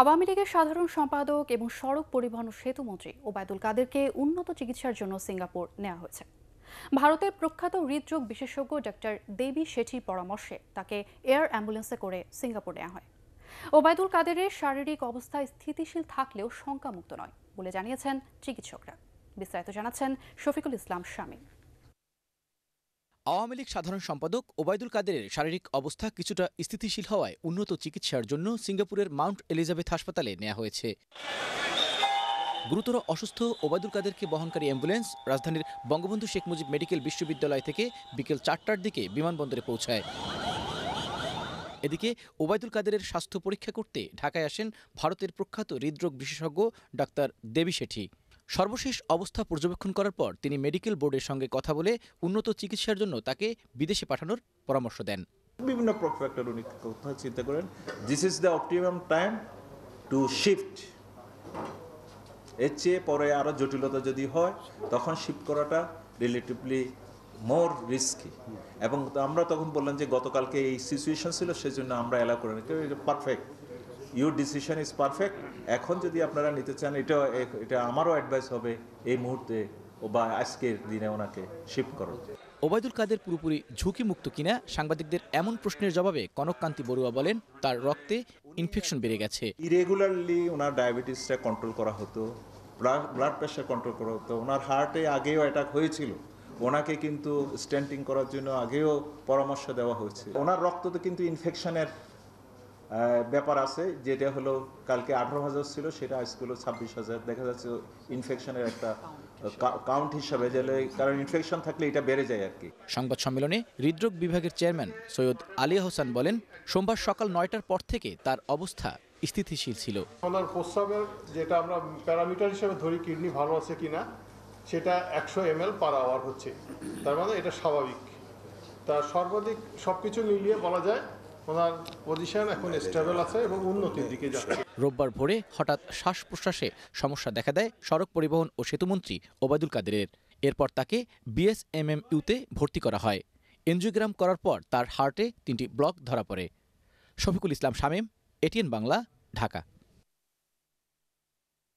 আওয়ামী লীগের সাধারণ সম্পাদক এবং সড়ক পরিবহন ও সেতুমন্ত্রী ওবায়দুল কাদেরকে উন্নত চিকিৎসার জন্য সিঙ্গাপুর নেওয়া হয়েছে। ভারতের প্রখ্যাত হৃদরোগ বিশেষজ্ঞ ডাক্তার দেবী শেঠির পরামর্শে তাকে এয়ার অ্যাম্বুলেন্সে করে সিঙ্গাপুর নেওয়া হয়। ওবায়দুল কাদেরের শারীরিক অবস্থা স্থিতিশীল থাকলেও শঙ্কামুক্ত নয় বলে জানিয়েছেন চিকিৎসকরা। বিস্তারিত জানাচ্ছেন শফিকুল ইসলাম শামীম। আওয়ামী লীগ সাধারণ সম্পাদক ওবায়দুল কাদেরের শারীরিক অবস্থা কিছুটা স্থিতিশীল হওয়ায় উন্নত চিকিৎসার জন্য সিঙ্গাপুরের মাউন্ট এলিজাবেথ হাসপাতালে নেওয়া হয়েছে। গুরুতর অসুস্থ ওবায়দুল কাদেরকে বহনকারী অ্যাম্বুলেন্স রাজধানীর বঙ্গবন্ধু শেখ মুজিব মেডিকেল বিশ্ববিদ্যালয় থেকে বিকেল ৪টার দিকে বিমানবন্দরে পৌঁছায়। এদিকে ওবায়দুল কাদেরের স্বাস্থ্য পরীক্ষা করতে ঢাকায় আসেন ভারতের প্রখ্যাত হৃদরোগ বিশেষজ্ঞ ডাক্তার দেবী শেঠি। সর্বশেষ অবস্থা পর্যবেক্ষণ করার পর তিনি মেডিকেল বোর্ডের সঙ্গে কথা বলে উন্নত চিকিৎসার জন্য তাকে বিদেশে পাঠানোর পরামর্শ দেন। বিভিন্ন ফ্যাক্টর উনি কথা চিন্তা করেন, this is the optimum time to shift. এর চেয়ে পরে আরও জটিলতা যদি হয় তখন শিফট করাটা রিলেটিভলি মোর রিস্কি। এবং আমরা তখন বললাম যে গতকালকে এই সিচুয়েশন ছিল, সেজন্য আমরা অ্যালাউ করি না। Perfect, your decision is perfect. এখন যদি আপনারা নিতে চান, এটা আমারও অ্যাডভাইস হবে এই মুহূর্তে বা আজকের দিনে ওনাকে শিফট করো। ওবায়দুল কাদের পুরোপুরি ঝুঁকিমুক্ত কিনা সাংবাদিকদের এমন প্রশ্নের জবাবে কনককান্তি বড়ুয়া বলেন, তার রক্তে ইনফেকশন বেড়ে গেছে। ইরেগুলারলি ওনার ডায়াবেটিসটা কন্ট্রোল করা হতো, ব্লাড প্রেশার কন্ট্রোল করা হতো। ওনার হার্টে আগেও অ্যাটাক হয়েছিল, ওনাকে কিন্তু স্ট্যান্টিং করার জন্য আগেও পরামর্শ দেওয়া হয়েছে। ওনার রক্ততে কিন্তু ইনফেকশনের ব্যাপার আছে, যেটা হলো কালকে 18,000 ছিল, সেটা আজকে হলো 26,000। দেখা যাচ্ছে ইনফেকশনের একটা কাউন্ট হিসাবে, কারণ ইনফেকশন থাকলে এটা বেড়ে যায় আর কি। সংবাদ সম্মেলনে হৃদরোগ বিভাগের চেয়ারম্যান সৈয়দ আলিয়া হোসেন বলেন, সোমবার সকাল 9টার পর থেকে তার অবস্থা স্থিতিশীল ছিল। ওনার প্রস্রাবের যেটা আমরা প্যারামিটার হিসেবে ধরি কিডনি ভালো আছে কিনা, সেটা 100 ml পার আওয়ার হচ্ছে, তার মানে এটা স্বাভাবিক। তার সর্বাধিক সবকিছু মিলিয়ে বলা যায় ওনার পজিশন এখন স্টেবল আছে এবং উন্নতির দিকে যাচ্ছে। রোববার ভোরে হঠাৎ শ্বাস প্রশ্বাসে সমস্যা দেখা দেয় সড়ক পরিবহন ও সেতুমন্ত্রী ওবায়দুল কাদেরের। এরপর তাকে বিএসএমএমইউতে ভর্তি করা হয়। এনজিওগ্রাম করার পর তার হার্টে 3টি ব্লক ধরা পড়ে। শফিকুল ইসলাম শামীম, এটিএন বাংলা, ঢাকা।